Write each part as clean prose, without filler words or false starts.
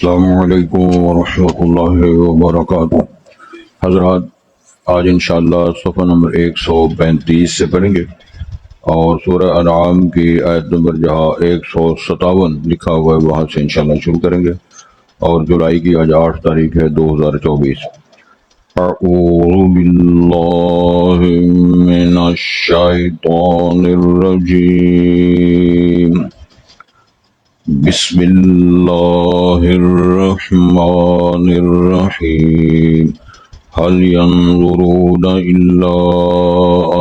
السلام علیکم ورحمۃ اللہ وبرکاتہ۔ حضرات، آج انشاءاللہ صفحہ نمبر 135 سے پڑھیں گے اور سورہ انعام کی آیت نمبر جہاں 157 لکھا ہوا ہے وہاں سے انشاءاللہ شروع کریں گے، اور جولائی کی آج 8 تاریخ ہے 2024۔ اعوذ باللہ من الشیطان الرجیم، بسم اللہ الرحمن الرحیم۔ هل ينظرون إلا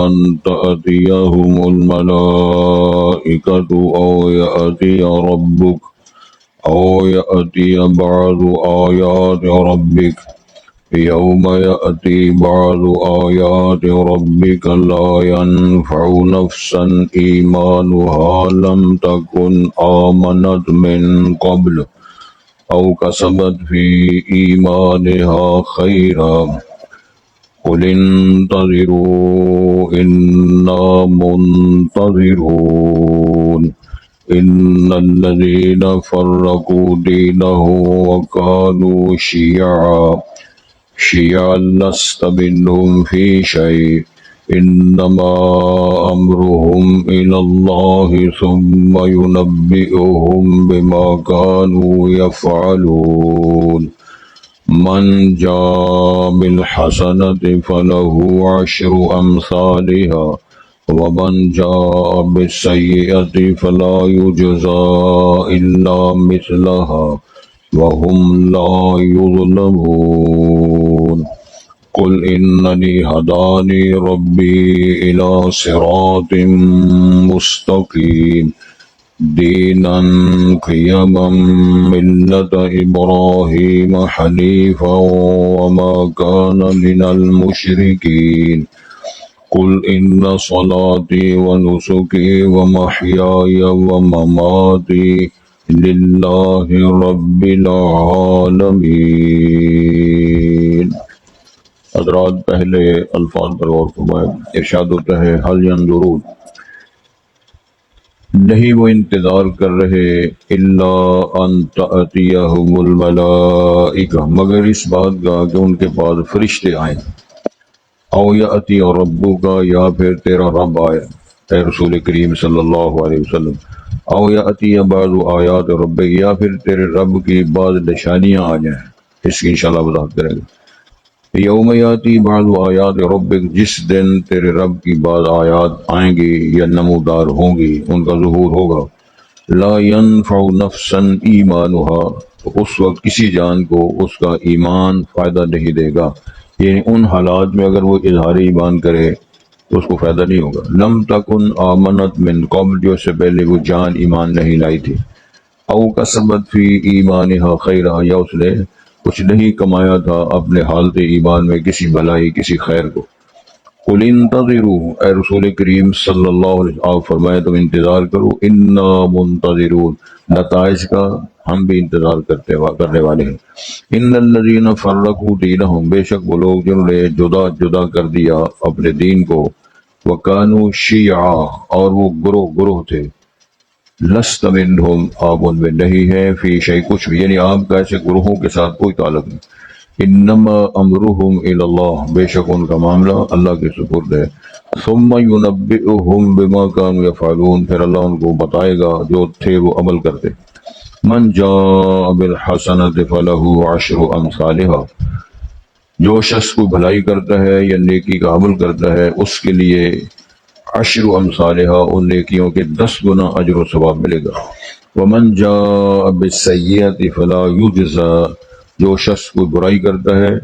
أن تأتيهم الملائكة أو يأتي بعض آيات ربك يوم يأتي بعض آيات ربك لا ينفع نفسا إيمانها لم تكن آمنت من قبل أو كسبت في إيمانها خيرا قل انتظروا إنا منتظرون إن الذين فرقوا دينهم وكانوا شيعا لست منهم في شيء إنما أمرهم إلى الله ثم ينبئهم بما كانوا يفعلون من جاء بالحسنة فله 10 أمثالها ومن جاء بالسيئة فلا يجزى إلا مثلها وهم لا يظلمون قل إنني هداني ربي إلى صراط مستقيم دينا قيما ملة إبراهيم حنيفا وما كان من المشركين قل إن صلاتي ونسكي ومحياي ومماتي للہ رب العالمین۔ حضرات، پہلے الفاظ پر غور فرمائیں۔ ارشاد ہوتا ہے حل ینظرون، نہیں وہ انتظار کر رہے الا ان تأتیہم الملائکہ، مگر اس بات کا کہ ان کے پاس فرشتے آئیں، او یأتی ربک، یا پھر تیرا رب آئے اے رسول کریم صلی اللہ علیہ وسلم، او یأتی بعض آیات ربک، یا پھر تیرے رب کی بعض نشانیاں آ جائیں۔ اس کی انشاءاللہ وضاحت کریں گے۔ یوم یاتی بعض آیات ربک، جس دن تیرے رب کی بعض آیات آئیں گی یا نمودار ہوں گی، ان کا ظہور ہوگا۔ لا ينفع نفسا ایمانها، تو اس وقت کسی جان کو اس کا ایمان فائدہ نہیں دے گا، یعنی ان حالات میں اگر وہ اظہار ایمان کرے تو اس کو فائدہ نہیں ہوگا۔ لم تکن آمنت من قبل، جو سے پہلے وہ جان ایمان نہیں لائی تھی۔ او کسبت فی ایمانها خیرا، یا اس نے کچھ نہیں کمایا تھا اپنے حالت ایمان میں کسی بھلائی کسی خیر کو۔ قل انتظروا، اے رسول کریم صلی اللہ علیہ وسلم آپ فرمائے تم انتظار کرو، انا منتظرون، نتائج کا ہم بھی انتظار کرنے والے ہیں۔ ان الذین فرقوا دینہم، بے شک وہ لوگ جنہوں نے جدا جدا کر دیا اپنے دین کو، وکانوا شیعا، اور وہ گروہ گروہ تھے، لست منہم، آپ ان میں نہیں ہیں، فی شیء، کچھ بھی، یعنی آپ کا ایسے گروہوں کے ساتھ کوئی تعلق نہیں۔ انما امرہم الی اللہ، بے شک ان کا معاملہ اللہ کے سپرد ہے۔ ثم ینبئہم بما کانوا یفعلون، پھر اللہ ان کو بتائے گا جو تھے وہ عمل کرتے۔ من جاء بالحسنۃ فلہ 10 امثالھا، جو شخص کو بھلائی کرتا ہے یا نیکی کا عمل کرتا ہے اس کے لیے 10 امثالھا، ان نیکیوں کے 10 گنا اجر و ثواب ملے گا۔ ومن جاء بالسیئۃ فلا یجزى، جو شخص کو برائی کرتا ہے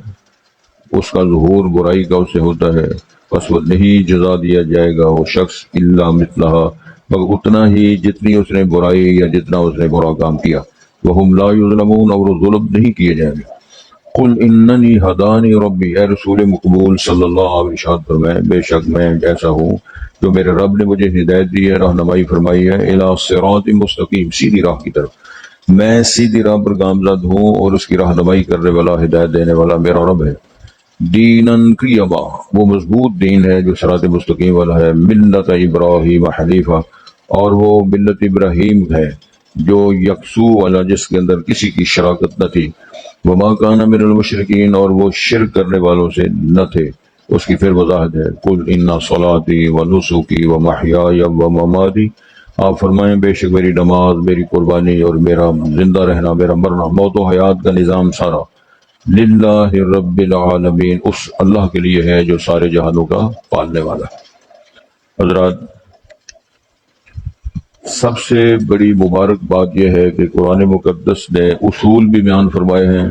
اس کا ظہور برائی کا اسے ہوتا ہے، بس وہ نہیں جزا دیا جائے گا وہ شخص الا مثلھا، مگر اتنا ہی جتنی اس نے برائی یا جتنا اس نے برا کام کیا۔ وہم لا یظلمون، اور وہ ظلم نہیں کیے جائیں گے۔ قل اننی ہدانی ربی، اے رسول مقبول صلی اللہ علیہ وسلم فرمائے بے شک میں ایسا ہوں جو میرے رب نے مجھے ہدایت دی ہے، رہنمائی فرمائی ہے، الی صراط مستقیم، سیدھی راہ کی طرف۔ میں سیدھی راہ پر گامزد ہوں اور اس کی رہنمائی کرنے والا ہدایت دینے والا میرا رب ہے۔ دینن قیما، وہ مضبوط دین ہے جو صراط مستقیم والا ہے، ملت ابراہیم حنیفہ، اور وہ ملت ابراہیم ہے جو یکسو والا جس کے اندر کسی کی شراکت نہ تھی، وما کان من المشرکین، اور وہ شرک کرنے والوں سے نہ تھے۔ اس کی پھر وضاحت ہے، قل ان صلاتی و نسکی و محیای و مماتی، آپ فرمائیں بے شک میری نماز، میری قربانی اور میرا زندہ رہنا، میرا مرنا، موت و حیات کا نظام سارا للہ رب العالمین، اس اللہ کے لیے ہے جو سارے جہانوں کا پالنے والا ہے۔ حضرات، سب سے بڑی مبارک بات یہ ہے کہ قرآن مقدس نے اصول بھی بیان فرمائے ہیں،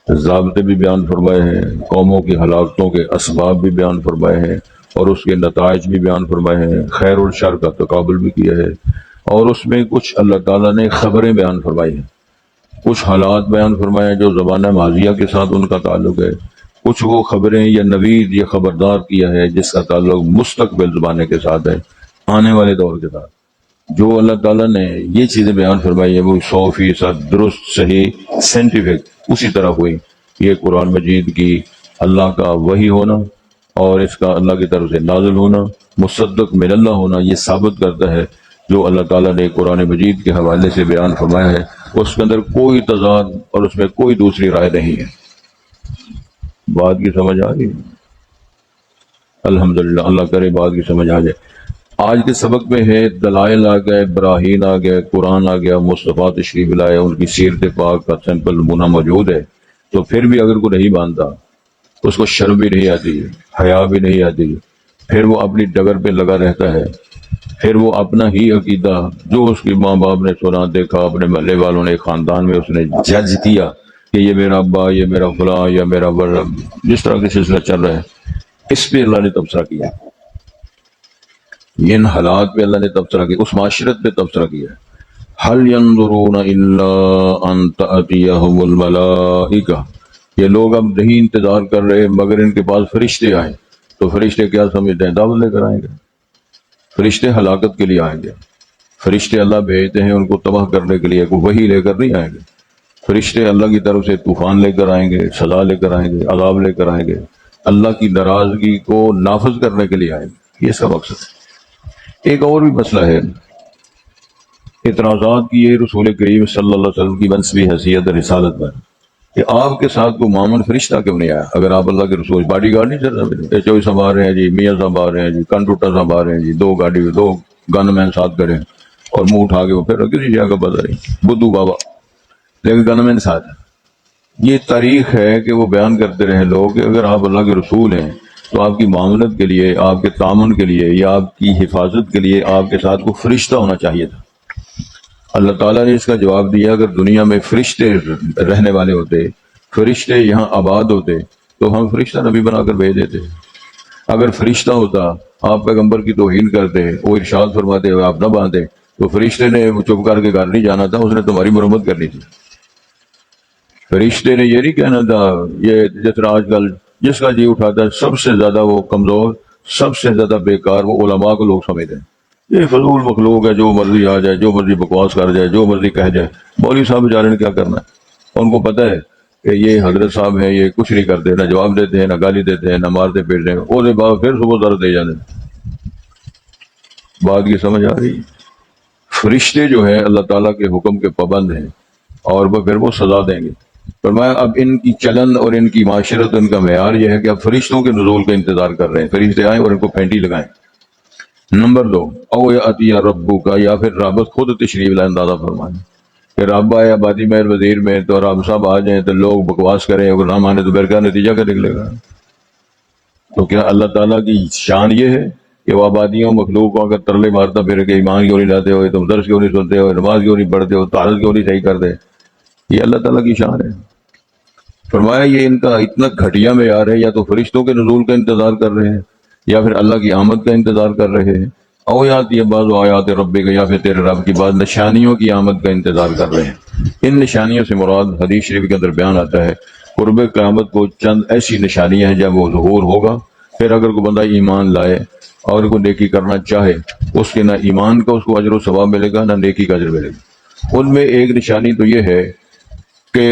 ضابطے بھی بیان فرمائے ہیں، قوموں کی ہلاکتوں کے اسباب بھی بیان فرمائے ہیں، اور اس کے نتائج بھی بیان فرمائے ہیں، خیر اور شر کا تقابل بھی کیا ہے، اور اس میں کچھ اللہ تعالیٰ نے خبریں بیان فرمائی ہیں، کچھ حالات بیان فرمائے ہیں جو زمانہ ماضیہ کے ساتھ ان کا تعلق ہے، کچھ وہ خبریں یا نوید یا خبردار کیا ہے جس کا تعلق مستقبل زمانے کے ساتھ ہے، آنے والے دور کے ساتھ۔ جو اللہ تعالیٰ نے یہ چیزیں بیان فرمائی ہیں وہ 100% درست، صحیح، سائنٹیفک اسی طرح ہوئی۔ یہ قرآن مجید کی اللہ کا وحی ہونا اور اس کا اللہ کی طرف سے نازل ہونا، مصدق من اللہ ہونا، یہ ثابت کرتا ہے جو اللہ تعالیٰ نے قرآن مجید کے حوالے سے بیان فرمایا ہے اس کے اندر کوئی تضاد اور اس میں کوئی دوسری رائے نہیں ہے۔ بات کی سمجھ آ گئی؟ الحمدللہ، اللہ کرے بات کی سمجھ آ جائے۔ آج کے سبق میں ہے دلائل آ گئے، براہین آ گئے، قرآن آ گیا، مصطفیٰ تشریف لائے، ان کی سیرت پاک کا سیمپل نمونہ موجود ہے، تو پھر بھی اگر کوئی نہیں مانتا، اس کو شرم بھی نہیں آتی، حیا بھی نہیں آتی، پھر وہ اپنی ڈگر پہ لگا رہتا ہے، پھر وہ اپنا ہی عقیدہ جو اس کے ماں باپ نے سنا، دیکھا، اپنے محلے والوں نے، خاندان میں اس نے جج کیا کہ یہ میرا ابا، یہ میرا فلاں، یا میرا بڑا، جس طرح کا سلسلہ چل رہا ہے، اس پہ اللہ نے تبصرہ کیا، ان حالات پہ اللہ نے تبصرہ کیا، اس معاشرت پہ تبصرہ کیا۔ هل ينظرون الا ان تأتيهم الملائکہ، یہ لوگ اب نہیں انتظار کر رہے مگر ان کے پاس فرشتے آئیں۔ تو فرشتے کیا سمجھتے ہیں؟ دعوت لے کر آئیں گے، فرشتے ہلاکت کے لیے آئیں گے، فرشتے اللہ بھیجتے ہیں ان کو تباہ کرنے کے لیے، کوئی وحی لے کر نہیں آئیں گے، فرشتے اللہ کی طرف سے طوفان لے کر آئیں گے، سزا لے کر آئیں گے، عذاب لے کر آئیں گے، اللہ کی ناراضگی کو نافذ کرنے کے لیے آئیں گے، یہ اس کا مقصد ہے۔ ایک اور بھی مسئلہ ہے، اعتراضات کیے رسول کریم صلی اللہ علیہ وسلم کی منصبی حیثیت رسالت پر کہ آپ کے ساتھ کوئی معمول فرشتہ کیوں نہیں آیا؟ اگر آپ اللہ کے رسول، باڈی گارڈ نہیں چل رہا، چوئی سنبھال رہے ہیں جی، میاں سنبھال رہے ہیں جی، کنٹوٹا سنبھال رہے ہیں جی، دو گاڑی میں 2 گن مین ساتھ کریں اور منہ اٹھا کے وہ پھر کسی جگہ کا پتہ نہیں، بدھو بابا، لیکن گن مین ساتھ ہے۔ یہ تاریخ ہے کہ وہ بیان کرتے رہے لوگ کہ اگر آپ اللہ کے رسول ہیں تو آپ کی معاملت کے لیے، آپ کے تعامل کے لیے یا آپ کی حفاظت کے لیے آپ کے ساتھ کوئی فرشتہ ہونا چاہیے تھا۔ اللہ تعالیٰ نے اس کا جواب دیا، اگر دنیا میں فرشتے رہنے والے ہوتے، فرشتے یہاں آباد ہوتے تو ہم فرشتہ نبی بنا کر بھیج دیتے۔ اگر فرشتہ ہوتا، آپ پیغمبر کی توہین کرتے، وہ ارشاد فرماتے ہوئے آپ نہ باندھے، تو فرشتے نے چپ کر کے گھر نہیں جانا تھا، اس نے تمہاری مرمت کرنی تھی۔ فرشتے نے یہ نہیں کہنا تھا، یہ جس طرح آج کل جس کا جی اٹھاتا ہے سب سے زیادہ وہ کمزور، سب سے زیادہ بیکار وہ علماء کو لوگ سمجھتے ہیں، یہ فضول مخلوق ہے، جو مرضی آ جائے، جو مرضی بکواس کر جائے، جو مرضی کہہ جائے، مولوی صاحب بیچارے نے کیا کرنا ہے؟ ان کو پتہ ہے کہ یہ حضرت صاحب ہیں، یہ کچھ نہیں کرتے، نہ جواب دیتے ہیں، نہ گالی دیتے ہیں، نہ مارتے پیٹتے ہیں، وہ بعد پھر صبح درد دے جاتے ہیں۔ بات کی سمجھ آ رہی؟ فرشتے جو ہیں اللہ تعالیٰ کے حکم کے پابند ہیں اور وہ پھر وہ سزا دیں گے۔ فرمایا اب ان کی چلن اور ان کی معاشرت، ان کا معیار یہ ہے کہ اب فرشتوں کے نزول کا انتظار کر رہے ہیں، فرشتے آئیں اور ان کو پینٹی لگائیں۔ نمبر 2، او یاتی ربک کا، یا پھر رب خود تشریف لائے، اندازہ فرمائیں کہ رب آئے آبادی میں وزیر میں تو رب صاحب آ جائیں تو لوگ بکواس کریں، اگر نہ مانے تو پھر کیا نتیجہ کیا نکلے گا؟ تو کیا اللہ تعالیٰ کی شان یہ ہے کہ وہ آبادیوں مخلوق کو اگر ترلے مارتا پھر کہ ایمان کیوں نہیں لاتے ہو، تم درس کیوں نہیں سنتے ہو، نماز کیوں نہیں پڑھتے ہو، طہارت کیوں نہیں صحیح کرتے؟ یہ اللہ تعالیٰ کی شان ہے۔ فرمایا یہ ان کا اتنا گھٹیا معیار ہے، یا تو فرشتوں کے نزول کا انتظار کر رہے ہیں یا پھر اللہ کی آمد کا انتظار کر رہے ہیں، او یاتی بعض آیات ربک کا، یا پھر تیرے رب کی بعض نشانیوں کی آمد کا انتظار کر رہے ہیں۔ ان نشانیوں سے مراد حدیث شریف کے اندر بیان آتا ہے قرب قیامت کو چند ایسی نشانیاں ہیں جب وہ ظہور ہوگا، پھر اگر کوئی بندہ ایمان لائے اور کوئی نیکی کرنا چاہے، اس کے نہ ایمان کا اس کو اجر و ثواب ملے گا، نہ نیکی کا اجر ملے گا۔ ان میں ایک نشانی تو یہ ہے کہ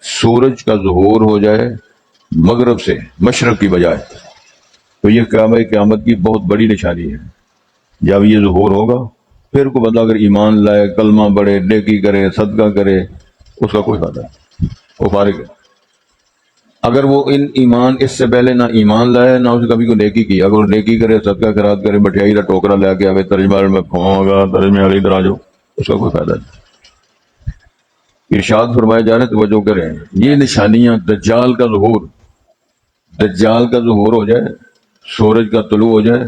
سورج کا ظہور ہو جائے مغرب سے مشرق کی بجائے، تو یہ قیامت کی بہت بڑی نشانی ہے۔ جب یہ ظہور ہوگا پھر کو بندہ اگر ایمان لائے، کلمہ پڑھے، نیکی کرے، صدقہ کرے، اس کا کوئی فائدہ نہیں، وہ فارغ ہے۔ اگر وہ ان ایمان اس سے پہلے نہ ایمان لائے نہ اسے کبھی کوئی نیکی کی، اگر وہ نیکی کرے، صدقہ خیرات کرے، مٹھائی کا ٹوکرا لے کے آئے ترجمہ میں کھواؤں گا، ترجمہ والی ادھر آ جاؤ، اس کا کوئی فائدہ نہیں۔ ارشاد فرمائے جا رہے توجہ کریں، یہ نشانیاں دجال کا ظہور، دجال کا ظہور ہو جائے، سورج کا طلوع ہو جائے۔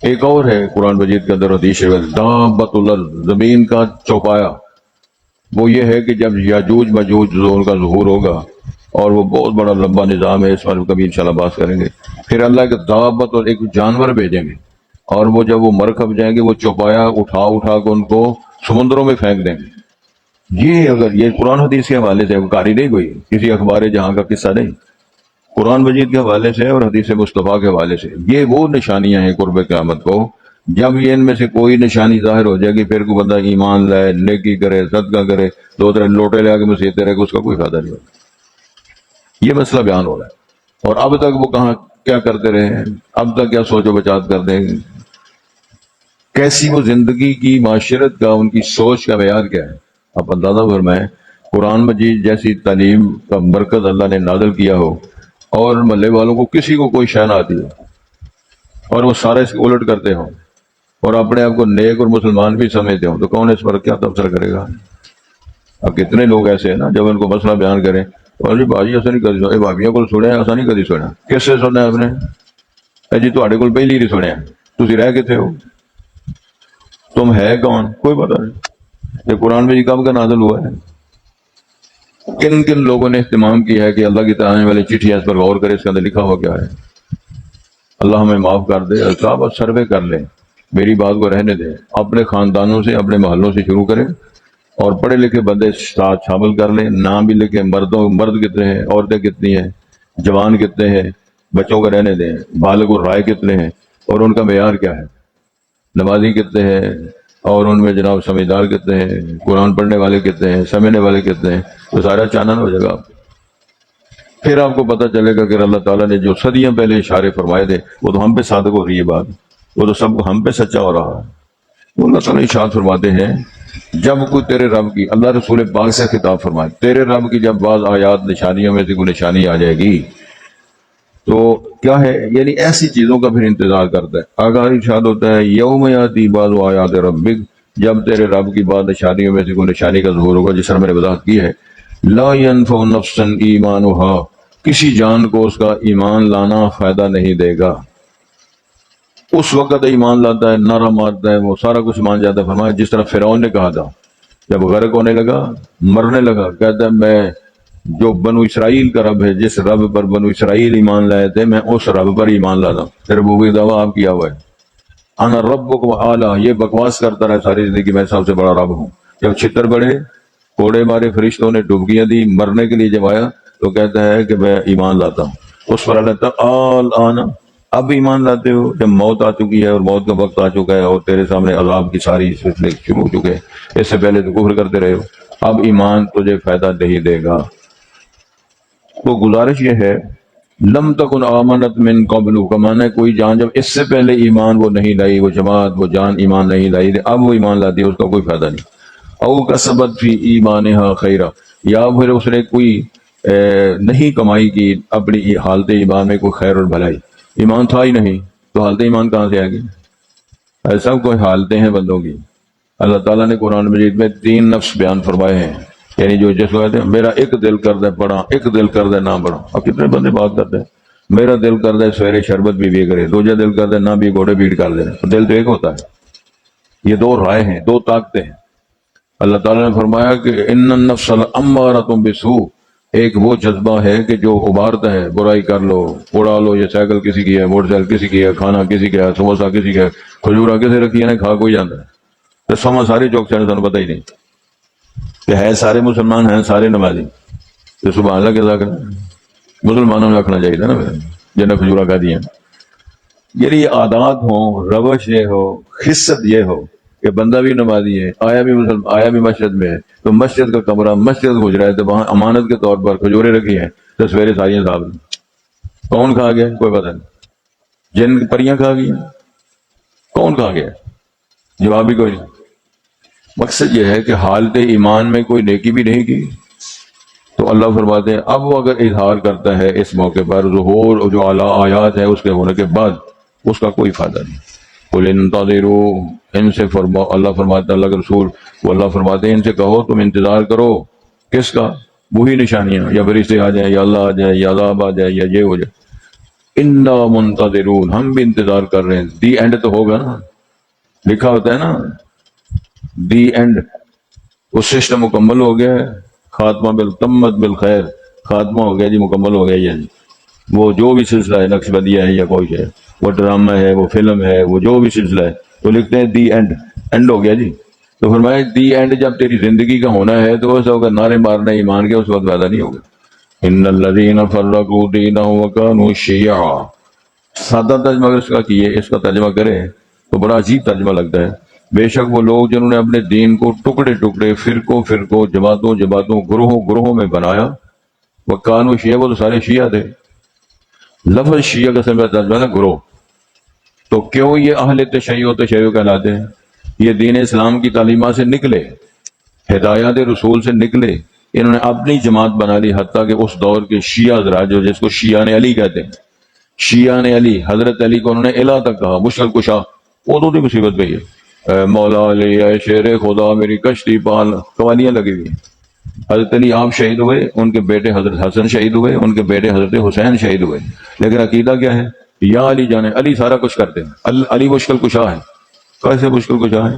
ایک اور ہے قرآن مجید کے اندر حدیث ہے، دابۃ الارض، زمین کا چوپایا، وہ یہ ہے کہ جب یاجوج ماجوج ان کا ظہور ہوگا، اور وہ بہت بڑا لمبا نظام ہے، اس پر کبھی انشاءاللہ بات کریں گے۔ پھر اللہ کے دابت اور ایک جانور بھیجیں گے، اور وہ جب وہ مرکب جائیں گے، وہ چوپایا اٹھا اٹھا کے ان کو سمندروں میں پھینک دیں گے۔ یہ اگر یہ قرآن حدیث کے حوالے سے کاری نہیں، کوئی کسی اخبار جہاں کا قصہ نہیں، قرآن مجید کے حوالے سے اور حدیث مصطفیٰ کے حوالے سے۔ یہ وہ نشانیاں ہیں قرب قیامت کو، جب یہ ان میں سے کوئی نشانی ظاہر ہو جائے گی، پھر کو بندہ ایمان لائے، نیکی کرے، صدقہ کرے، دو تین لوٹے لے کے مسیحتے رہے گا، اس کا کوئی فائدہ نہیں ہوگا۔ یہ مسئلہ بیان ہو رہا ہے، اور اب تک وہ کہاں کیا کرتے رہے ہیں، اب تک کیا سوچ و بچات کرتے ہیں، کیسی وہ زندگی کی معاشرت کا، ان کی سوچ کا معیار کیا ہے۔ آپ اندازہ فرمائیں، قرآن مجید جیسی تعلیم کا برکت اللہ نے نازل کیا ہو، اور محلے والوں کو کسی کو کوئی شے نہ آتی ہو، اور وہ سارے اس کے الٹ کرتے ہوں، اور اپنے آپ کو نیک اور مسلمان بھی سمجھتے ہوں، تو کون اس پر کیا تبصرہ کرے گا؟ اب کتنے لوگ ایسے ہیں نا، جب ان کو مسئلہ بیان کریں، اور جی بھاجی ایسا نہیں کری، بھابیاں کو سنیا ایسا نہیں کری سنیا، کس سے سننا آپ نے؟ جی تھوڑے کو پہلی نہیں سنیا، تھی رہ کتنے ہو، تم ہے کون، کوئی پتہ نہیں۔ یہ قرآن میں کب کا نازل ہوا ہے؟ کن کن لوگوں نے اہتمام کیا ہے کہ اللہ کی طرح آنے والی چٹھی ہے، اس پر غور کرے، اس کے اندر لکھا ہوا کیا ہے؟ اللہ ہمیں معاف کر دے۔ صاحب سروے کر لیں، میری بات کو رہنے دیں، اپنے خاندانوں سے، اپنے محلوں سے شروع کریں، اور پڑھے لکھے بندے ساتھ شامل کر لیں، نام بھی لکھیں، مرد کتنے ہیں، عورتیں کتنی ہیں، جوان کتنے ہیں، بچوں کو رہنے دیں، بالغ اور رائے کتنے ہیں، اور ان کا معیار کیا ہے، نمازی کتنے ہیں، اور ان میں جناب سمجھدار کتنے ہیں، قرآن پڑھنے والے کتنے ہیں، سمجھنے والے کتنے ہیں، تو سارا چانن ہو جائے گا۔ پھر آپ کو پتہ چلے گا کہ اللہ تعالیٰ نے جو صدیاں پہلے اشارے فرمائے تھے، وہ تو ہم پہ صادق ہو رہی ہے بات، وہ تو سب ہم پہ سچا ہو رہا ہے۔ اللہ تعالیٰ ارشاد فرماتے ہیں، جب کوئی تیرے رب کی، اللہ رسول پاک سے خطاب فرمائے، تیرے رب کی جب بعض آیات نشانیوں میں سے کوئی نشانی آ جائے گی، تو کیا ہے، یعنی ایسی چیزوں کا پھر انتظار کرتا ہے۔ آگاہ ارشاد ہوتا ہے، یوم یاتی بعض آیات ربک، جب تیرے رب کی بعض نشانیوں میں سے کوئی نشانی کا ظہور ہوگا، جس طرح میں نے وضاحت کی ہے، لا ينفع نفسا ایمانها، کسی جان کو اس کا ایمان لانا فائدہ نہیں دے گا۔ اس وقت ایمان لاتا ہے، نعرہ مارتا ہے، وہ سارا کچھ مان جاتا ہے۔ فرمایا جس طرح فرعون نے کہا تھا، جب غرق ہونے لگا، مرنے لگا، کہتا ہے میں جو بنو اسرائیل کا رب ہے، جس رب پر بنو اسرائیل ایمان لائے تھے، میں اس رب پر ایمان لاتا ہوں۔ پھر ربوبیت دعویٰ آپ کیا ہوا ہے، انا ربکم اعلیٰ، یہ بکواس کرتا رہا ساری زندگی، میں سب سے بڑا رب ہوں۔ جب چھتر پڑے، کوڑے مارے، فرشتوں نے ڈبکیاں دی، مرنے کے لیے جب آیا تو کہتا ہے کہ میں ایمان لاتا ہوں۔ اس پر اللہ تعالیٰ آنا، اب ایمان لاتے ہو جب موت آ چکی ہے، اور موت کا وقت آ چکا ہے، اور تیرے سامنے عذاب کی ساری سلسلے شروع ہو چکے ہیں، اس سے پہلے تو کفر کرتے رہے ہو، اب ایمان تجھے فائدہ نہیں دے گا۔ تو گزارش یہ ہے، لم تکن آمنت من قبل، کا معنی ہے کوئی جان جب اس سے پہلے ایمان وہ نہیں لائی، وہ جماعت، وہ جان ایمان نہیں لائی، اب وہ ایمان لاتی ہے، اس کا کوئی فائدہ نہیں۔ او کسبت فی ایمانہا خیرا، یا پھر اس نے کوئی نہیں کمائی کی اپنی حالت ایمان میں کوئی خیر اور بھلائی، ایمان تھا ہی نہیں تو حالت ایمان کہاں سے آئے گی؟ ایسا کوئی حالتیں ہیں بندوں کی۔ اللہ تعالیٰ نے قرآن مجید میں 3 نفس بیان فرمائے ہیں، یعنی جو جس کو کہتے ہیں میرا ایک دل کرتا ہے پڑھا، ایک دل کرتا ہے نہ پڑھا۔ اب کتنے بندے بات کرتے ہیں، میرا دل کرتا ہے سویرے شربت بھی کرے، دوجا دل کرتا ہے نہ بھی گھوڑے بیٹ کر دے، دل تو ایک ہوتا ہے۔ یہ 2 رائے ہیں، 2 طاقتیں ہیں۔ اللہ تعالیٰ نے فرمایا کہ ان النفس لامارۃ بالسوء، ایک وہ جذبہ ہے کہ جو ابھارتا ہے برائی کر لو، اڑا لو، یہ سائیکل کسی کی ہے، موٹر سائیکل کسی کی ہے، کھانا کسی کا ہے، سموسہ کسی کا ہے، کھجورا کسی رکھی ہے نا، کھا کوئی جاتا ہے، تو سما سارے چوک سے سانو پتہ ہی نہیں کہ ہے سارے مسلمان ہیں، سارے نمازی، تو سبحان اللہ کے ذکر مسلمانوں نے رکھنا چاہیے نا، جنہیں کھجورا کہہ دیا۔ یعنی یہ عادات ہوں، روش یہ ہو، خصت یہ ہو کہ بندہ بھی نمازی ہے، آیا بھی مسجد میں ہے، تو مسجد کا کمرہ مسجد گزرا ہے، تو وہاں امانت کے طور پر کھجورے رکھی ہیں، تو سویرے ساریاں صاحب کون کھا گیا کوئی پتہ نہیں، جن پریاں کھا گئی، کون کھا گیا؟ جواب بھی کوئی نہیں۔ مقصد یہ ہے کہ حالت ایمان میں کوئی نیکی بھی نہیں کی تو اللہ فرماتے ہیں اب وہ اگر اظہار کرتا ہے اس موقع پر ظہور اور جو اعلیٰ آیات ہے اس کے ہونے کے بعد اس کا کوئی فائدہ نہیں۔ قل انتظروا، ان سے اللہ فرماتا ہے اللہ کے رسول وہ اللہ فرماتے ہیں ان سے کہو تم انتظار کرو، کس کا؟ وہی نشانیاں، یا فرشتے آ جائیں یا اللہ آ جائے یا عذاب آ جائے یا یہ ہو جائے۔ انا منتظرون، ہم بھی انتظار کر رہے ہیں۔ دی اینڈ تو ہوگا نا، لکھا ہوتا ہے نا دی اینڈ، وہ سسٹم مکمل ہو گیا ہے، خاتمہ بالتمت بالخیر، خاتمہ ہو گیا جی، مکمل ہو گیا یہ وہ جو بھی سلسلہ ہے، نقش بدیہ ہے یا کوئی ہے، وہ ڈرامہ ہے، وہ فلم ہے، وہ جو بھی سلسلہ ہے تو لکھتے ہیں دی اینڈ، اینڈ ہو گیا جی۔ تو فرمایا دی اینڈ جب تیری زندگی کا ہونا ہے تو ایسا ہوگا نعرے مارنا ایمان کے، اس وقت فائدہ نہیں ہوگا۔ ان الذین فرقوا دینہم وکانوا شیعا، سادہ ترجمہ اگر اس کا کیے، اس کا ترجمہ کرے تو بڑا عجیب ترجمہ لگتا ہے۔ بے شک وہ لوگ جنہوں نے اپنے دین کو ٹکڑے ٹکڑے، فرقوں فرقوں، جماعتوں جماعتوں، گروہوں گروہوں میں بنایا، وکانوا شیعا، وہ تو سارے شیعہ تھے۔ لفظ شیعہ کا سمجھ ترجمہ ہے گروہ، تو کیوں یہ اہل تشیع کہلاتے ہیں؟ یہ دین اسلام کی تعلیمات سے نکلے، ہدایات رسول سے نکلے، انہوں نے اپنی جماعت بنا لی، حتیٰ کہ اس دور کے شیعہ حضرات جو جس کو شیعہ نے علی کہتے ہیں، شیعہ نے علی، حضرت علی کو انہوں نے الہ تک کہا، مشکل کشا، وہ تو نہیں مصیبت پہ ہے، مولا علی اے شیر خدا میری کشتی پال، قوالیاں لگی ہوئی۔ حضرت علی آپ شہید ہوئے، ان کے بیٹے حضرت حسن شہید ہوئے، ان کے بیٹے حضرت حسین شہید ہوئے، لیکن عقیدہ کیا ہے؟ یا علی جانے، علی سارا کچھ کرتے ہیں، علی مشکل کشا ہے۔ کیسے مشکل کشا ہے؟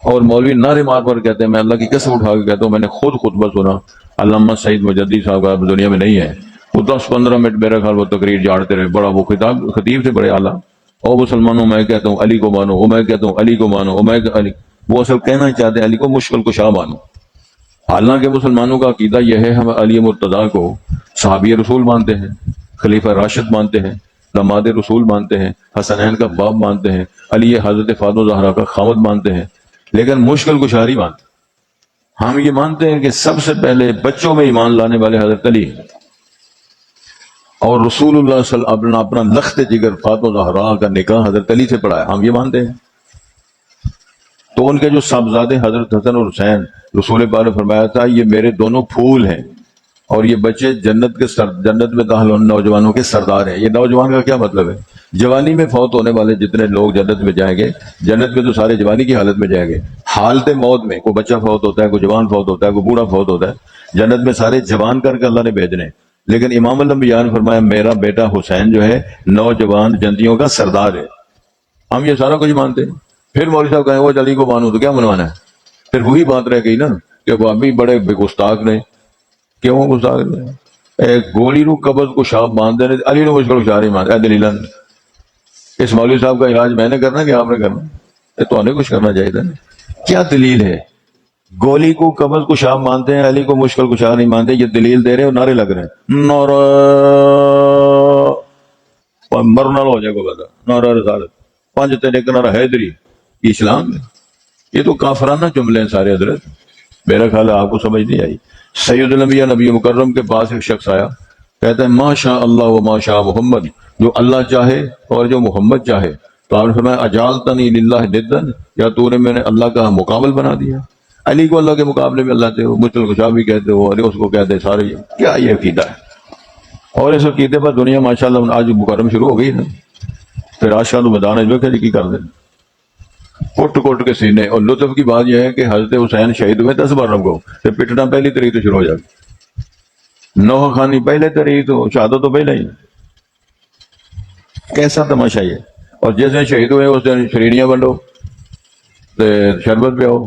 اور مولوی نعرے مار پر کہتے ہیں، میں اللہ کی قسم اٹھا کے کہتا ہوں، میں نے خود خطبہ سنا، علامہ سعید مجدی صاحب کا دنیا میں نہیں ہے، وہ 10-15 منٹ میرا خیال وہ تقریر جاڑتے رہے، بڑا وہ خطیب تھے بڑے اعلیٰ۔ اور مسلمانوں میں کہتا ہوں علی کو مانو، وہ میں کہتا ہوں علی کو مانو، وہ میں علی، وہ اصل کہنا چاہتے ہیں علی کو مشکل کشا مانو۔ حالانکہ مسلمانوں کا عقیدہ یہ ہے، ہم علی مرتضیٰ کو صحابی رسول مانتے ہیں، خلیفہ راشد مانتے ہیں، داماد رسول مانتے ہیں، حسنین کا باپ مانتے ہیں، علی حضرت فاطمہ زہرا کا خاوند مانتے ہیں، لیکن مشکل کشاری مانتے ہیں۔ ہم یہ مانتے ہیں کہ سب سے پہلے بچوں میں ایمان لانے والے حضرت علی ہیں، اور رسول اللہ صلی اللہ علیہ وسلم اپنا لخت جگر فاطمہ زہرا کا نکاح حضرت علی سے پڑھایا، ہم یہ مانتے ہیں۔ تو ان کے جو صاحبزادے حضرت حسن اور حسین، رسول پاک نے فرمایا تھا یہ میرے دونوں پھول ہیں، اور یہ بچے جنت میں داخل ہونے نوجوانوں کے سردار ہیں۔ یہ نوجوان کا کیا مطلب ہے؟ جوانی میں فوت ہونے والے جتنے لوگ جنت میں جائیں گے، جنت میں تو سارے جوانی کی حالت میں جائیں گے، حالت موت میں کوئی بچہ فوت ہوتا ہے، کوئی جوان فوت ہوتا ہے، کوئی بوڑھا فوت ہوتا ہے، جنت میں سارے جوان کر کے اللہ نے بھیجنے۔ لیکن امام الانبیاء نے فرمایا میرا بیٹا حسین جو ہے نوجوان جنتیوں کا سردار ہے۔ ہم یہ سارا کچھ مانتے ہیں۔ پھر مولوی صاحب کہیں وہ علی کو مانو، تو کیا منوانا ہے؟ پھر وہی بات رہ گئی نا کہ وہ ابھی بڑے گستاخ نے۔ کیوں گستاخ نے؟ ایک گولی نو قبض کو شاپ باندھ دینے، علی نے مشکل شاہ نہیں مانتے دلیلن۔ اس مولوی صاحب کا علاج میں نے کرنا کہ آپ نے کرنا؟ تو ہمیں کچھ کرنا چاہیے تھا نا۔ کیا دلیل ہے؟ گولی کو قبض کو شاپ مانتے ہیں، علی کو مشکل کو شاہ نہیں مانتے، یہ دلیل دے رہے ہیں اور نعرے لگ رہے ہیں، نعرہ مرنا ہو جائے گا بتا، نعرہ رسالت، پانچ تین نعرہ حیدری، یہ اسلام ہے؟ یہ تو کافرانہ جملے ہیں سارے حضرت۔ میرا خیال ہے آپ کو سمجھ نہیں آئی۔ سید الانبیاء نبی مکرم کے پاس ایک شخص آیا، کہتا ہے ما شاء اللہ و ما شاء محمد، جو اللہ چاہے اور جو محمد چاہے۔ تو آپ نے فرمایا اجالتنی للہ ندن، یا تو نے میں نے اللہ کا مقابل بنا دیا؟ علی کو اللہ کے مقابلے میں اللہ تھے، مشکل کشا بھی کہتے ہو، علی اس کو کہتے سارے، کیا یہ عقیدہ ہے؟ اور اس عقیدے پر دنیا ماشاءاللہ آج مکرم شروع ہو گئی نا۔ پھر آشا تو میدان جو کہ کی کر دیں کوٹ کوٹ کے سینے۔ اور لطف کی بات یہ ہے کہ حضرت حسین شہید ہوئے 10 محرم کو، پھر پٹنا پہلی تاریخ تو شروع ہو جائے، نوحہ خانی پہلے تاریخ، تو شہادت تو پہلے ہی۔ کیسا تماشا یہ؟ اور جس دن شہید ہوئے اس دن شرینیاں بنڈو، شربت پہ آؤ،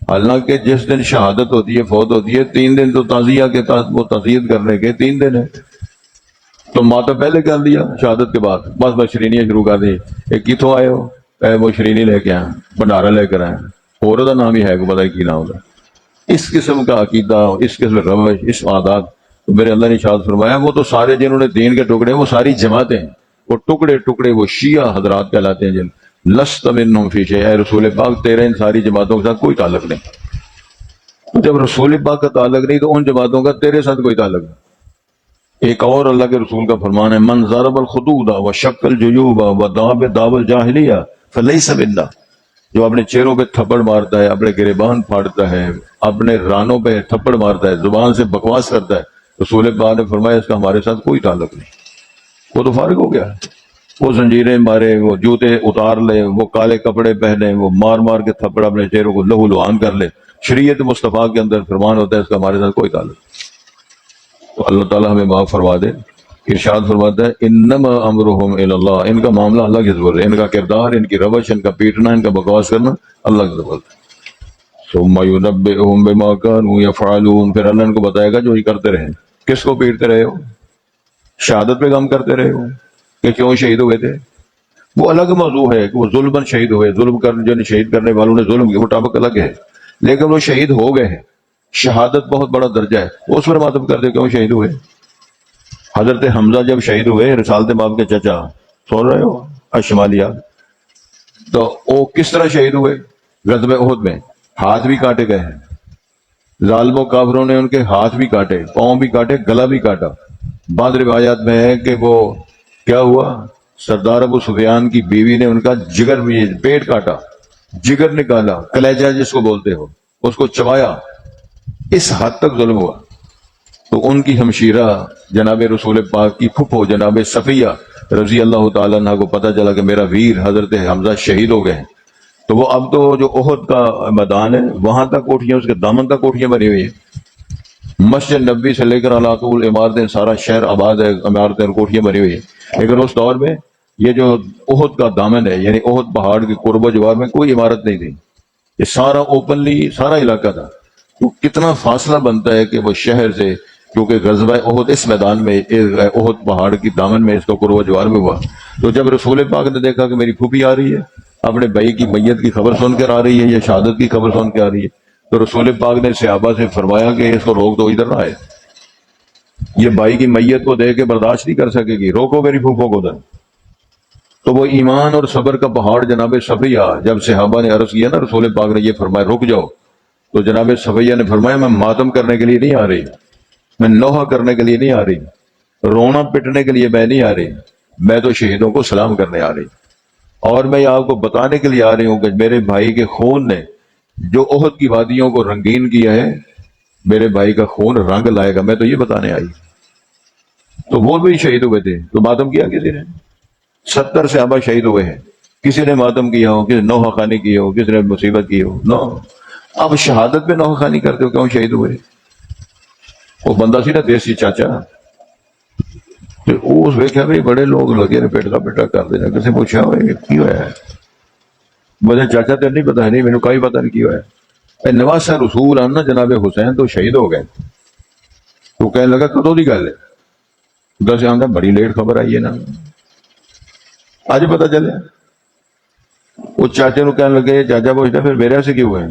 حالانکہ جس دن شہادت ہوتی ہے، فوت ہوتی ہے، 3 دن تو تعزیہ کے وہ تعزیت کرنے کے 3 دن ہے، تو ماتا پہلے کر دیا شہادت کے بعد، بس شرینیاں شروع کر دی۔ ایک کتوں آئے ہو؟ وہ شرینی لے کے آئے، بنڈارا لے کر آئے، اور دا نام ہی ہے کو پتہ کی نام ہوگا۔ اس قسم کا عقیدہ، اس قسم روش، اس عادات، تو میرے اللہ نے ارشاد فرمایا وہ تو سارے جنہوں نے دین کے ٹکڑے، وہ ساری جماعتیں ہیں، وہ ٹکڑے ٹکڑے وہ شیعہ حضرات کہلاتے ہیں، جن لست منہم فی شیء، اے رسول پاک تیرے ان ساری جماعتوں کے ساتھ کوئی تعلق نہیں۔ جب رسول پاک کا تعلق نہیں تو ان جماعتوں کا تیرے ساتھ کوئی تعلق نہیں۔ ایک اور اللہ کے رسول کا فرمان ہے من ضرب الخدود وشق الجیوب ودعا بدعوی الجاہلیہ فلیس منا، جو اپنے چہروں پہ تھپڑ مارتا ہے، اپنے گریبان پھاڑتا ہے، اپنے رانوں پہ تھپڑ مارتا ہے، زبان سے بکواس کرتا ہے، رسول پاک نے فرمایا اس کا ہمارے ساتھ کوئی تعلق نہیں، وہ تو فارغ ہو گیا۔ وہ زنجیریں مارے، وہ جوتے اتار لے، وہ کالے کپڑے پہنے، وہ مار مار کے تھپڑ اپنے چہروں کو لہو لہان کر لے، شریعت مصطفیٰ کے اندر فرمان ہوتا ہے اس کا ہمارے ساتھ کوئی تعلق نہیں۔ تو اللہ تعالیٰ ہمیں معاف فرما دے۔ ارشاد فرماتا ہے انما امرهم الی اللہ، ان کا معاملہ اللہ کے سپرد ہے، ان کا کردار، ان کی روش، ان کا پیٹنا، ان کا بکواس کرنا اللہ کے سپرد ہے۔ ثم ينبئهم بما كانوا يفعلون، پھر اللہ ان کو بتائے گا جو یہ کرتے رہے۔ کس کو پیٹتے رہے ہو؟ شہادت پہ کام کرتے رہے ہو کہ کیوں شہید ہوئے تھے؟ وہ الگ موضوع ہے کہ وہ ظلماً شہید ہوئے، ظلم کر جو شہید کرنے والوں نے ظلم کیا، وہ ٹاپک الگ ہے، لیکن وہ شہید ہو گئے ہیں۔ شہادت بہت بڑا درجہ ہے، اس پر ماتم کرتے کیوں شہید ہوئے؟ حضرت حمزہ جب شہید ہوئے، رسالت باب کے چچا، سن رہے ہو اشمالیات، تو وہ کس طرح شہید ہوئے؟ غزوہ احد میں ہاتھ بھی کاٹے گئے ہیں، ظالموں کافروں نے ان کے ہاتھ بھی کاٹے، پاؤں بھی کاٹے، گلا بھی کاٹا۔ بعض روایات میں ہے کہ وہ کیا ہوا، سردار ابو سفیان کی بیوی نے ان کا جگر بھی، پیٹ کاٹا، جگر نکالا، کلیجہ جس کو بولتے ہو، اس کو چبایا، اس حد تک ظلم ہوا۔ تو ان کی ہمشیرہ جناب رسول پاک کی پھپھو جناب صفیہ رضی اللہ تعالیٰ عنہ کو پتہ چلا کہ میرا ویر حضرت حمزہ شہید ہو گئے ہیں، تو وہ اب تو جو احد کا میدان ہے وہاں تک کوٹھیاں، اس کے دامن تک کوٹھیاں بنی ہوئی ہیں، مسجد نبی سے لے کر علا طول عمارتیں، سارا شہر آباد ہے، عمارتیں اور کوٹھیاں بنی ہوئی ہیں۔ لیکن اس دور میں یہ جو احد کا دامن ہے، یعنی احد پہاڑ کے قرب و جوار میں کوئی عمارت نہیں تھی، یہ سارا اوپنلی سارا علاقہ تھا۔ تو کتنا فاصلہ بنتا ہے کہ وہ شہر سے، کیونکہ غزوہ احد اس میدان میں، احد پہاڑ کی دامن میں اس کا قرب و جوار میں ہوا۔ تو جب رسول پاک نے دیکھا کہ میری پھوپھی آ رہی ہے، اپنے بھائی کی میت کی خبر سن کر آ رہی ہے، یا شہادت کی خبر سن کے آ رہی ہے، تو رسول پاک نے صحابہ سے فرمایا کہ اس کو روک دو، ادھر نہ آئے، یہ بھائی کی میت کو دیکھ کے برداشت نہیں کر سکے گی، روکو میری پھوپھو کو ادھر۔ تو وہ ایمان اور صبر کا پہاڑ جناب صفیہ، جب صحابہ نے عرض کیا نا رسول پاک نے یہ فرمایا رک جاؤ، تو جناب صفیہ نے فرمایا میں ماتم کرنے کے لیے نہیں آ رہی، میں نوحہ کرنے کے لیے نہیں آ رہی، رونا پٹنے کے لیے میں نہیں آ رہی، میں تو شہیدوں کو سلام کرنے آ رہی، اور میں آپ کو بتانے کے لیے آ رہی ہوں کہ میرے بھائی کے خون نے جو احد کی وادیوں کو رنگین کیا ہے، میرے بھائی کا خون رنگ لائے گا، میں تو یہ بتانے آئی۔ تو وہ بھی شہید ہوئے تھے، تو ماتم کیا کسی نے؟ 70 صحابہ شہید ہوئے ہیں، کسی نے ماتم کیا ہو، کسی نے نوحہ خوانی کی ہو، کسی نے مصیبت کی ہو، نو۔ اب شہادت پہ نوحہ خوانی کرتے ہو، کیوں شہید ہوئے؟ وہ بندہ سی نا دیسی چاچا، اس ویکھیا بھی بڑے لوگ لگے نے پیٹ کا پیٹا کر دینا، کسی پوچھا ہوئے کی ہوا ہے؟ مجھے چاچا تیر نہیں پتا ہے، نہیں، مینوں کوئی پتا نہیں کی ہوا ہے۔ نواسا رسول آنا جناب حسین تو شہید ہو گئے، تو کہنے لگا کدوں دی گل ہے؟ دس آندا بڑی لیٹ خبر آئی ہے نا، اج پتا چلے۔ وہ چاچے نو کہنے لگے، چاچا پوچھتا پھر میرے سے کیوں ہے؟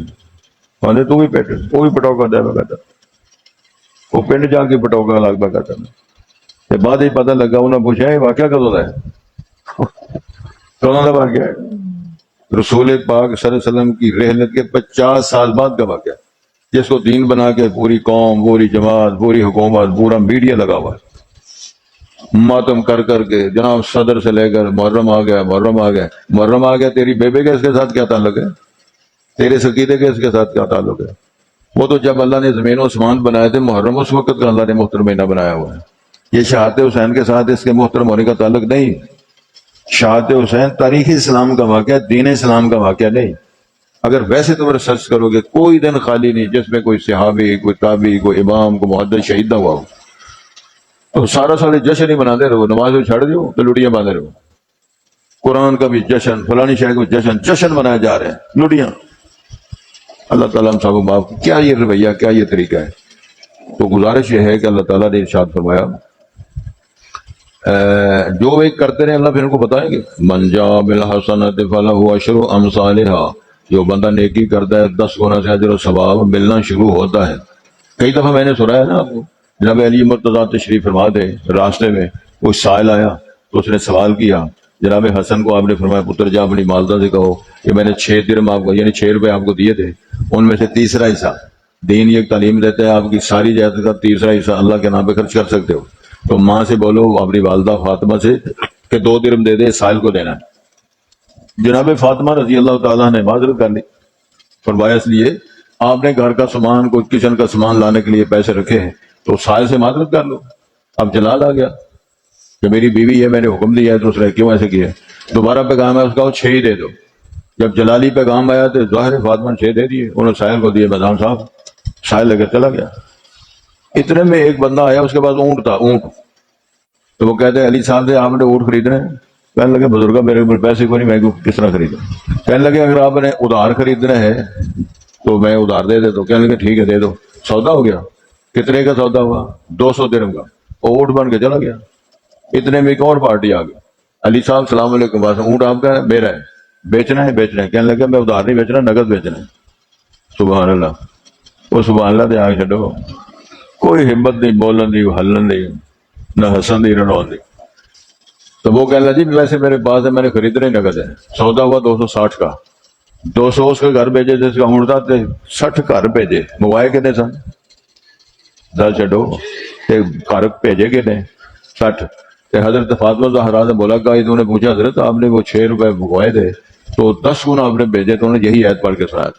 کہتے تو بھی پیٹ، وہ بھی پٹوکا دے میں کہتا، وہ پنڈ جا کے پٹوکا لگ پا کرتا، بعد ہی پتا لگا، انہوں نے پوچھا یہ واقعہ کدوں کا ہے؟ کدوں کا واقعہ ہے؟ رسول پاک صلی اللہ علیہ وسلم کی رحلت کے 50 سال بعد کا واقعہ، جس کو دین بنا کے پوری قوم، پوری جماعت، پوری حکومت، پورا میڈیا لگا ہوا ماتم کر کر کے، جناب صدر سے لے کر محرم آ گیا، محرم آ گیا، محرم آ گیا، تیری بیبے کے اس کے ساتھ کیا تعلق ہے؟ تیرے سقیدے کے اس کے ساتھ کیا تعلق ہے؟ وہ تو جب اللہ نے زمین و آسمان بنائے تھے، محرم اس وقت کا اللہ نے محترم مہینہ بنایا ہوا ہے۔ یہ شہادت حسین کے ساتھ اس کے محترم ہونے کا تعلق نہیں۔ شہادت حسین تاریخ اسلام کا واقعہ، دین اسلام کا واقعہ نہیں۔ اگر ویسے تم ریسرچ کرو گے، کوئی دن خالی نہیں جس میں کوئی صحابی، کوئی تابعی، کوئی امام، کوئی محدث شہید نہ ہوا ہو۔ تو سارا سال جشن ہی مناتے رہو، نماز چھڑ دیو تو لٹیاں باندھے رہو، قرآن کا بھی جشن، فلانی شہر کو جشن منایا جا رہے ہیں، لٹیاں۔ اللہ تعالیٰ ہم سب کو معاف، کیا یہ رویہ، کیا یہ طریقہ ہے؟ تو گزارش یہ ہے کہ اللہ تعالیٰ نے ارشاد فرمایا جو وہ کرتے رہے، اللہ پھر ان کو بتائیں گے، من جاء بالحسنۃ فلہ عشر امثالھا، جو بندہ نیکی کرتا ہے 10 گنا سے اجر و ثواب ملنا شروع ہوتا ہے۔ کئی دفعہ میں نے سنایا نا آپ کو، جناب علی مرتضیٰ تشریف فرما دے، راستے میں کوئی سائل آیا تو اس نے سوال کیا، جناب حسن کو آپ نے فرمایا پتر جا اپنی والدہ سے کہو کہ میں نے 6 درہم آپ کو، یعنی 6 روپے آپ کو دیے تھے، ان میں سے تیسرا حصہ، دین یہ تعلیم دیتا ہے آپ کی ساری جائیداد کا تیسرا حصہ اللہ کے نام پہ خرچ کر سکتے ہو، تو ماں سے بولو اپنی والدہ فاطمہ سے کہ 2 درہم دے دے، سائل کو دینا ہے۔ جناب فاطمہ رضی اللہ تعالیٰ نے معذرت کر لی، فرمایا اس لیے آپ نے گھر کا سامان کوئی کچن کا سامان لانے کے لیے پیسے رکھے ہیں تو سائے سے معذرت کر لو۔ اب جلال آ گیا کہ میری بیوی ہے، میں نے حکم دیا ہے تو اس نے کیوں ایسے کیا؟ دوبارہ پیغام ہے اس کا، وہ 6 ہی دے دو۔ جب جلالی پیغام آیا تو ظاہر فاطمہ نے 6 دے دیے، انہوں نے ساحل کو دیے، میدان صاحب ساحل لے کر چلا گیا۔ اتنے میں ایک بندہ آیا، اس کے پاس اونٹ تھا، اونٹ، تو وہ کہتے ہیں علی صاحب سے آپ نے اونٹ خریدنے ہیں؟ کہنے لگے بزرگا میرے پیسے کو نہیں، میں کس طرح خریدوں؟ کہنے لگے اگر آپ نے ادھار خریدنا ہے تو میں ادھار دے دیتا ہوں۔ کہنے لگے ٹھیک ہے دے دو۔ سودا ہو گیا۔ کتنے کا سودا ہوا؟ 200 درہم کا۔ وہ اونٹ بن کے چلا گیا۔ اتنے میں ایک اور پارٹی آ گئی، علی صاحب السلام علیکم، بس اونٹ آپ کا ہے؟ میرا ہے۔ بیچنا ہے؟ بیچنا ہے۔ کہنے لگے میں ادھار نہیں بیچنا، نقد بیچنا ہے۔ سبحان اللہ، وہ سبحان اللہ دے آگ چڈو، کوئی ہمت نہیں بولن دی، ہلن دی، نہ ہسن دی، نہ رون دی۔ تو وہ کہنے لگا جی ویسے میرے پاس ہے، میں نے خریدنا ہی نقد ہے۔ سودا ہوا 260 کا، 200 اس کے گھر بھیجے جس کا اونٹ تھا، 60 گھر بھیجے۔ موبائل کتنے سن؟ 10 چڈو، گھر بھیجے کتنے؟ 60۔ حضرت فاطمہ زہرا نے بولا کہ انہوں نے پوچھا حضرت آپ نے وہ 6 روپے بھگوائے تھے تو 10 گنا آپ نے بھیجے، تو انہوں نے یہی آیت پڑھ کے سنایا،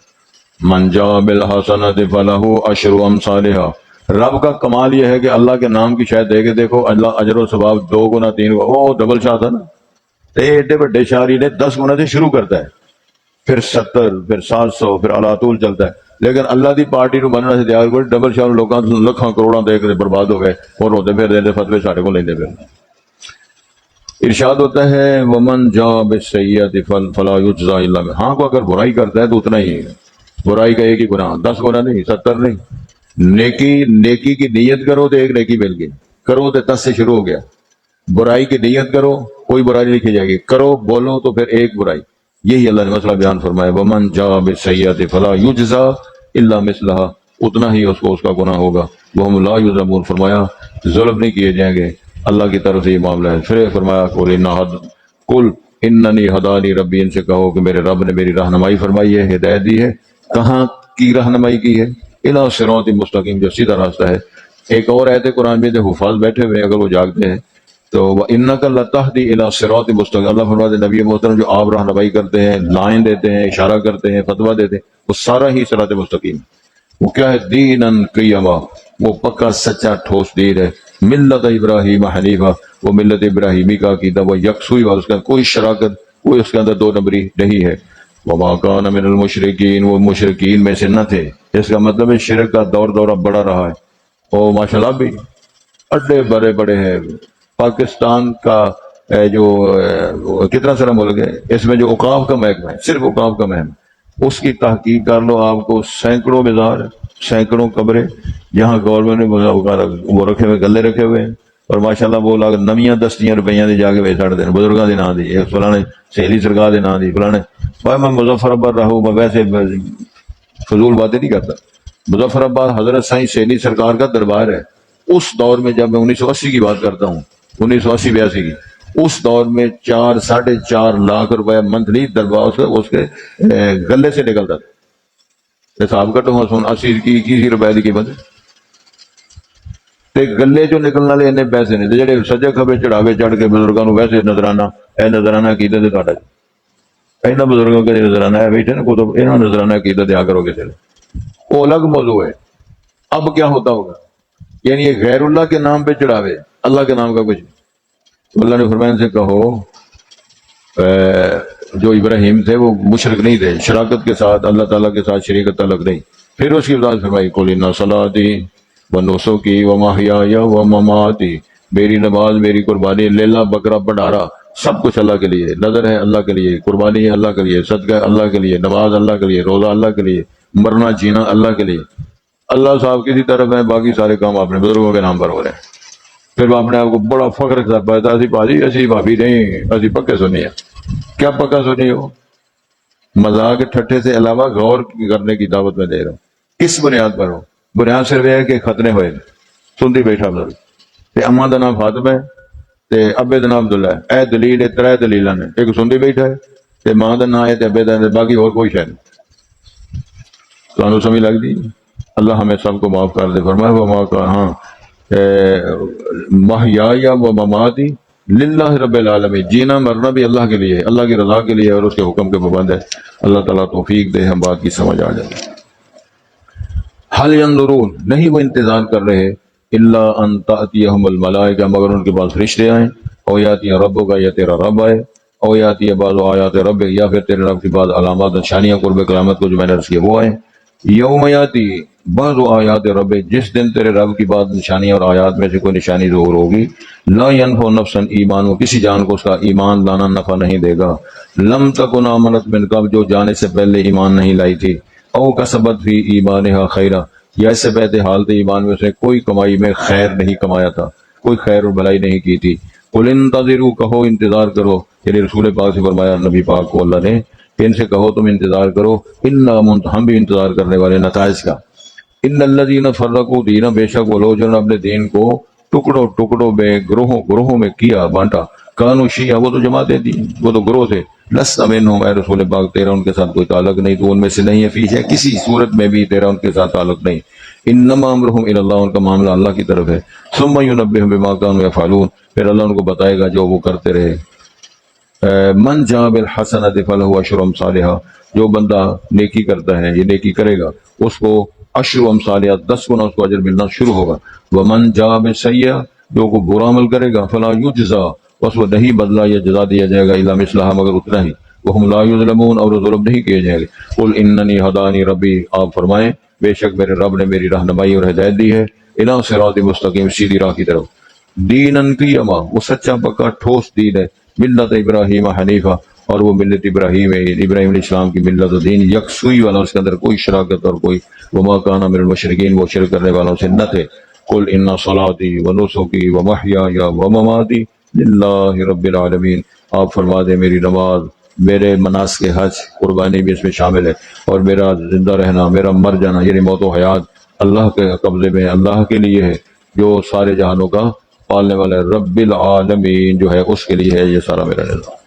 من جاء بالحسنۃ فلہ عشر امثالھا۔ رب کا کمال یہ ہے کہ اللہ کے نام کی شاید دے کے دیکھو، اللہ اجر و ثواب 2 گنا 3 گنا، وہ ڈبل شاہ تھا نا۔ ایڈے بڑے شاعری نے 10 گنا سے شروع کرتا ہے، پھر 70، پھر 700، پھر اللہ طول چلتا ہے۔ لیکن اللہ دی پارٹی نو بننا سے تیار کوئی ڈبل شاہ لوگوں لکھاں کروڑاں دے کے برباد ہو گئے اور ہوتے پھر دے فتوے سارے کو لیندے پھر۔ ارشاد ہوتا ہے ومن جاء بالسیئۃ فلا یجزا الا بہا۔ ہاں کو اگر برائی کرتا ہے تو اتنا ہی ہے، برائی کا ایک ہی گناہ، 10 گناہ نہیں، 70 نہیں۔ نیکی کی نیت کرو تو ایک نیکی مل گئی، کرو تو 10 سے شروع ہو گیا۔ برائی کی نیت کرو کوئی برائی نہیں لکھی جائے گی، کرو بولو تو پھر ایک برائی۔ یہی اللہ نے مسئلہ بیان فرمایا ومن جاء بالسیئۃ فلا یجزا الا مثلھا، اتنا ہی اس کو اس کا گناہ ہوگا۔ وہم لا یظلمون، فرمایا ظلم نہیں کیے جائیں گے، اللہ کی طرف سے یہ معاملہ ہے۔ پھر فرمایا قل اننی ہدانی ربی، ان سے کہو کہ میرے رب نے میری رہنمائی فرمائی ہے، ہدایت دی ہے۔ کہاں کی رہنمائی کی ہے؟ الی صراط مستقیم، جو سیدھا راستہ ہے۔ ایک اور آیت قرآن میں جو حفاظ بیٹھے ہوئے اگر وہ جاگتے ہیں تو انک لتہدی الی صراط مستقیم، اللہ فرماتے ہیں نبی محترم جو آپ رہنمائی کرتے ہیں، لائن دیتے ہیں، اشارہ کرتے ہیں، فتویٰ دیتے ہیں، وہ سارا ہی صراط مستقیم۔ وہ کیا ہے؟ دینن قیما، وہ پکا سچا ٹھوس دین ہے۔ ملت ابراہیم حنیفہ، وہ ملت ابراہیمی کا عقیدہ، وہ یکسوئی، اور اس کا کوئی شراکت، کوئی اس کے اندر 2 نمبری نہیں ہے۔ وما کان من المشرکین، وہ مشرکین میں سے نہ تھے۔ اس کا مطلب ہے شرک کا دورہ بڑا رہا ہے۔ اور ماشاءاللہ بھی اڈے بڑے بڑے ہیں۔ پاکستان کا جو کتنا سارا ملک ہے، اس میں جو اوقاف کا محکمہ ہے، صرف اوقاف کا محکمہ، اس کی تحقیق کر لو، آپ کو سینکڑوں مزار، سینکڑوں قبریں جہاں گورنمنٹ نے وہ رکھے ہوئے، گلے رکھے ہوئے ہیں، اور ماشاءاللہ وہ لوگ نمیاں دستیاں روپیاں دی جا کے وے سٹ دین، بزرگاں دے نام دی، فلانے سہیلی سرکار دے نام دی، فلانے۔ بھائی میں مظفر آباد رہوں، میں ویسے فضول باتیں نہیں کرتا۔ مظفر آباد حضرت سائیں سہیلی سرکار کا دربار ہے۔ اس دور میں جب میں 1980 کی بات کرتا ہوں، 1980-82 کی، اس دور میں 4-4.5 لاکھ روپے منتھلی دربار اس کے گلے سے نکلتا تھا۔ حساب کٹو 80 روپے کی قیمت، تے گلے جو نکلنے والے انہیں پیسے نہیں، جڑے سجے کھبے چڑھاوے چڑھ کے بزرگوں کو ویسے نظرانہ، اے نظرانہ عقیدت ہے تہاڈا، اینا بزرگوں کا نظرانہ ہے بیٹھے نا کتب، انہاں نظرانہ عقیدت آ کرو کسی وہ الگ موضوع ہے۔ اب کیا ہوتا ہوگا؟ یعنی یہ غیر اللہ کے نام پہ چڑھاوے، اللہ کے نام کا کچھ۔ اللہ نے فرمایا سے کہو جو ابراہیم تھے وہ مشرک نہیں تھے، شراکت کے ساتھ اللہ تعالیٰ کے ساتھ شریک تعلق نہیں۔ پھر اس کی وضاحت فرمائی قل ان صلاتی و نسکی و محیای و مماتی، میری نماز، میری قربانی، لیلا بکرا بڑھارا، سب کچھ اللہ کے لیے، نظر ہے اللہ کے لیے، قربانی ہے اللہ کے لیے، صدقہ اللہ کے لیے، نماز اللہ کے لیے، روزہ اللہ کے لیے، مرنا جینا اللہ کے لیے۔ اللہ صاحب کسی طرف ہے، باقی سارے کام اپنے بزرگوں کے نام پر ہو رہے ہیں۔ پھر اپنے آپ کو بڑا فخر کے ساتھ پاتا اسی بھاجی اسی بھابی نہیں، اسی پکے سنی ہے۔ کیا پکا سنی ہو؟ مذاق ٹھٹھے سے علاوہ غور کرنے کی دعوت میں دے رہا ہوں۔ کس بنیاد پر ہو؟ بنیاد صرف یہ ہے کہ ختنے ہوئے سنتی بیٹھا بزرگ تے اماں دا نام فاطمہ ہے تے ابے دا نام عبداللہ ہے۔ اے دلیل ہے، 3 دلیلاں نے، ایک سنتی بیٹھا ہے تے ماں دا نام ہے تے ابے دا، باقی اور کوئی شے نہیں۔ تو سمجھ لگ دی؟ اللہ ہمیں سب کو معاف کر دے۔ فرمایا وما کا ہاں محیای و مماتی للہ رب العالمین، جینا مرنا بھی اللہ کے لیے ہے، اللہ کی رضا کے لیے اور اس کے حکم کے پابند ہے۔ اللہ تعالیٰ توفیق دے، ہم بات کی سمجھ آ جائے۔ حل ينظرون، نہیں وہ انتظار کر رہے، الا ان تأتیہم الملائکہ، مگر ان کے پاس فرشتے آئیں، او یاتی ربک، یا تیرا رب آئے، او یاتی بعض آیات رب، یا پھر تیرے رب کی بعض علامات نشانیاں قرب قیامت کو جو میں نے عرض کیا وہ آئیں۔ یوم یاتی بعض آیات رب، جس دن تیرے رب کی بعض نشانیاں اور آیات میں سے کوئی نشانی ظہور ہوگی، لا ينفع نفسا ایمان، وہ کسی جان کو اس کا ایمان لانا نفع نہیں دے گا، لم تکن آمنت من قبل، جو جانے سے پہلے ایمان نہیں لائی تھی، او کسبت فی ایمانہا خیرا، یا اس سے پہلے حالت ایمان میں اس نے کوئی کمائی میں خیر نہیں کمایا تھا، کوئی خیر اور بھلائی نہیں کی تھی۔ قل انتظروا، کہو انتظار کرو، یعنی رسول پاک سے فرمایا نبی پاک کو اللہ نے کہ ان سے کہو تم انتظار کرو، ہم بھی انتظار کرنے والے نتائج کا۔ ان الذین فرقوا دینہ، بے شک وہ لوگ جنہوں نے اپنے دین کو ٹکڑوں میں گروہوں میں کیا، بانٹا، کانوا شیعا، وہ تو جماعتیں تھی، وہ تو گروہ تھے، لست منہم، اے رسول پاک تیرا ان کے ساتھ کوئی تعلق نہیں، تو ان میں سے نہیں ہے، فی ہے، کسی صورت میں بھی تیرا ان کے ساتھ تعلق نہیں، انما امرہم الی اللہ، ان کا معاملہ اللہ کی طرف ہے، ثم ینبئہم بما کانوا یفعلون، پھر اللہ ان کو بتائے گا جو وہ کرتے رہے۔ من جاء بالحسنۃ فلہ عشر امثالھا، جو بندہ نیکی کرتا ہے، یہ نیکی کرے گا، اس کو عشر امثالھا، 10 گنا اس کو اجر ملنا شروع ہوگا۔ ومن جاء بالسیئۃ، جو کو برا عمل کرے گا، فلا یجزا، بس وہ نہیں بدلہ یا جزا دیا جائے گا، الا مثلھا، مگر اتنا ہی، وہم لا یظلمون، اور ظلم نہیں کیے جائیں گے۔ قل اننی ہدانی ربی، آپ فرمائیں بے شک میرے رب نے میری رہنمائی اور ہدایت دی ہے، الی صراط مستقیم، سیدھی راہ کی طرف، دینن قیما، وہ سچا پکا ٹھوس دین ہے، ملت ابراہیم حنیفہ، اور وہ ملت ابراہیم ہے، ابراہیم علیہ السلام کی ملت و دین، یکسوئی والا، اس کے اندر کوئی شراکت اور کوئی، وما کان من المشرکین، وہ شرک کرنے والوں سے نہ تھے۔ قل ان صلاتی و نسکی و محیای و مماتی للہ رب العالمین، آپ فرما دیں میری نماز، میرے مناسک حج، قربانی بھی اس میں شامل ہے، اور میرا زندہ رہنا، میرا مر جانا، یعنی موت و حیات اللہ کے قبضے میں، اللہ کے لیے ہے، جو سارے جہانوں کا پالنے والا ہے، رب العالمین جو ہے اس کے لیے ہے یہ سارا میرا نظام۔